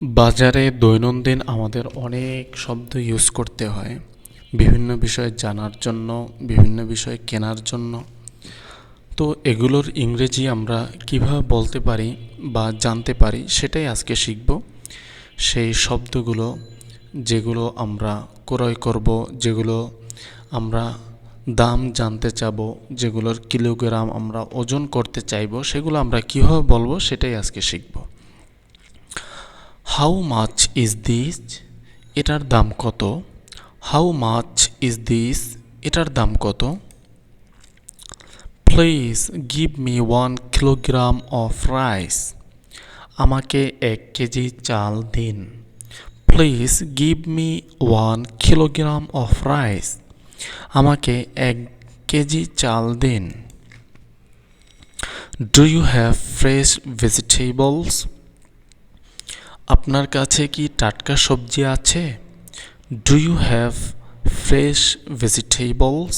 বাজারে দৈনন্দিন আমাদের অনেক শব্দ ইউজ করতে হয় বিভিন্ন বিষয় জানার জন্য, বিভিন্ন বিষয় কেনার জন্য। তো এগুলোর ইংরেজি আমরা কিভাবে বলতে পারি বা জানতে পারি সেটাই আজকে শিখব। সেই শব্দগুলো যেগুলো আমরা ক্রয় করব, যেগুলো আমরা দাম জানতে চাবো, যেগুলোর কিলোগ্রাম আমরা ওজন করতে চাইবো, সেগুলো আমরা কিভাবে বলবো সেটাই আজকে শিখব। How much is this? এটার দাম কত? How much is this? এটার দাম কত? Please give me 1 kilogram of rice. আমাকে 1 কেজি চাল দিন। Please give me 1 kilogram of rice. আমাকে 1 কেজি চাল দিন। Do you have fresh vegetables? আপনার কাছে কি টাটকা সবজি আছে? Do you have fresh vegetables?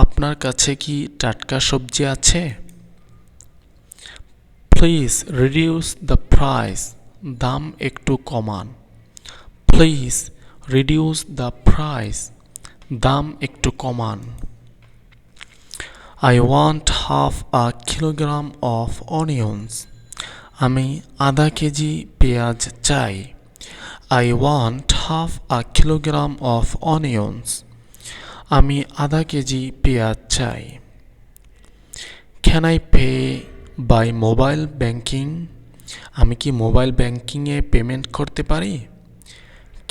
আপনার কাছে কি টাটকা সবজি আছে? Please reduce the price. দাম একটু কমান। Please reduce the price. দাম একটু কমান। I want 1/2 kilogram of onions. আমি আধা 1 কেজি পেঁয়াজ চাই। I want 1/2 kilogram of onions. আমি আধা 1 কেজি পেঁয়াজ চাই। Can I pay by mobile banking? আমি কি মোবাইল ব্যাংকিংয়ে পেমেন্ট করতে পারি?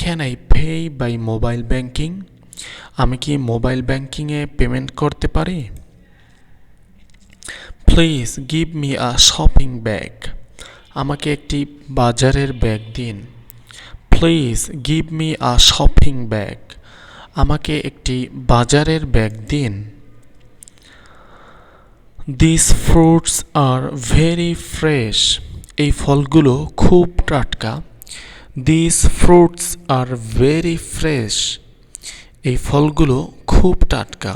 Can I pay by mobile banking? আমি কি মোবাইল ব্যাংকিংয়ে পেমেন্ট করতে পারি? Please give me a shopping bag. আমাকে একটি বাজারের ব্যাগ দিন। Please give me a shopping bag. আমাকে একটি বাজারের ব্যাগ দিন। This fruits are very fresh. এই ফলগুলো খুব টাটকা। This fruits are very fresh. এই ফলগুলো খুব টাটকা।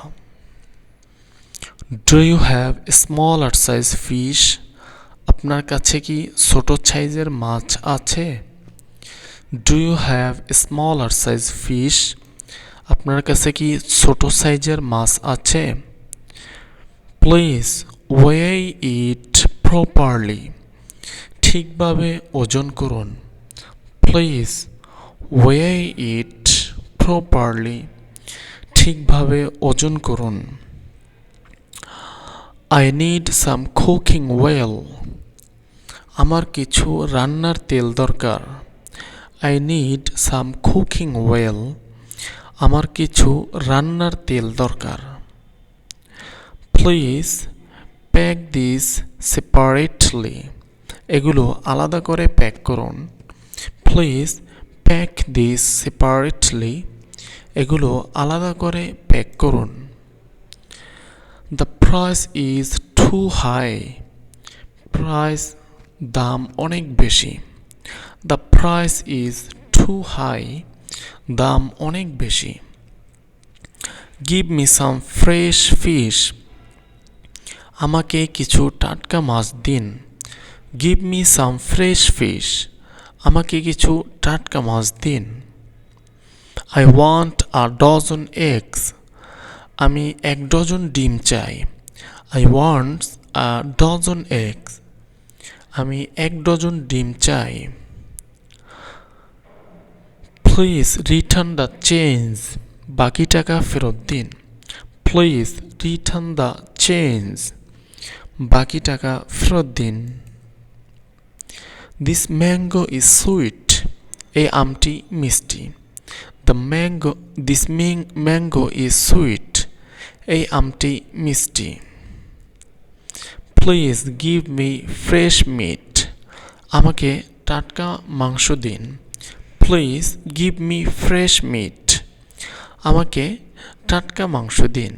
Do you have smaller size fish? আপনার কাছে কি ছোট সাইজের মাছ আছে? Do you have smaller size fish? আপনার কাছে কি ছোট সাইজের মাছ আছে? Please weigh it properly. ঠিকভাবে ওজন করুন। Please weigh it properly. ঠিকভাবে ওজন করুন। I need some cooking well. আমার কিছু রান্নার তেল দরকার। I need some cooking oil. আমার কিছু রান্নার তেল দরকার। Please pack this separately. এগুলো আলাদা করে প্যাক করুন। Please pack this separately. এগুলো আলাদা করে প্যাক করুন। The price is too high. Price দাম অনেক বেশি। The price is too high. দাম অনেক বেশি। Give me some fresh fish. আমাকে কিছু টাটকা মাছ দিন। Give me some fresh fish. আমাকে কিছু টাটকা মাছ দিন। I want a dozen eggs. আমি 1 ডজন ডিম চাই। I want a dozen eggs. আমি 1 ডজন ডিম চাই। Please return the change. বাকি টাকা ফেরত দিন। Please return the change. বাকি টাকা ফেরত দিন। This mango is sweet. এই আমটি মিষ্টি। This mango is sweet. এই আমটি মিষ্টি। Please give me fresh meat. আমাকে টাটকা মাংস দিন। Please give me fresh meat. আমাকে টাটকা মাংস দিন।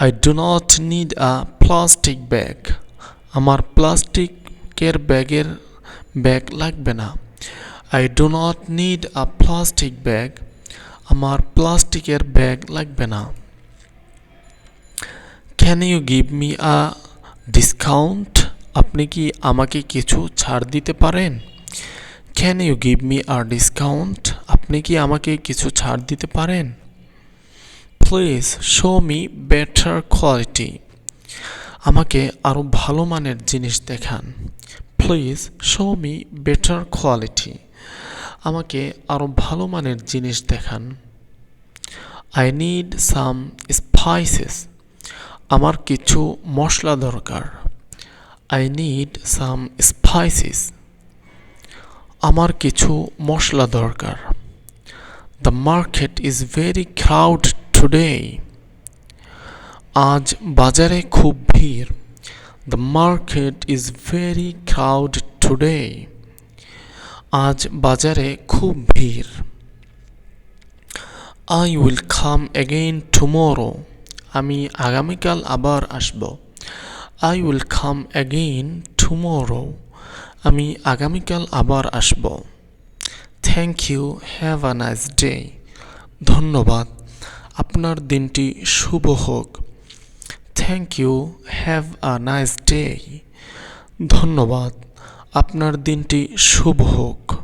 I do not need a plastic bag. আমার প্লাস্টিকের ব্যাগ লাগবে না। I do not need a plastic bag. আমার প্লাস্টিকের ব্যাগ লাগবে না। Can you give me a discount? আপনি কি আমাকে কিছু ছাড় দিতে পারেন? Can you give me a discount? আপনি কি আমাকে কিছু ছাড় দিতে পারেন? Please show me better quality. আমাকে আরও ভালো মানের জিনিস দেখান। Please show me better quality. আমাকে আরও ভালো মানের জিনিস দেখান। I need some spices. আমার কিছু মশলা দরকার। I need some spices. আমার কিছু মশলা দরকার। The market is very crowded today. আজ বাজারে খুব ভিড়। The market is very crowded today. আজ বাজারে খুব ভিড়। I will come again tomorrow. আমি আগামীকাল আবার আসব। I will come again tomorrow. আমি আগামীকাল আবার আসব। Thank you, have a nice day. ধন্যবাদ, আপনার দিনটি শুভ হোক। Thank you, have a nice day. ধন্যবাদ, আপনার দিনটি শুভ হোক।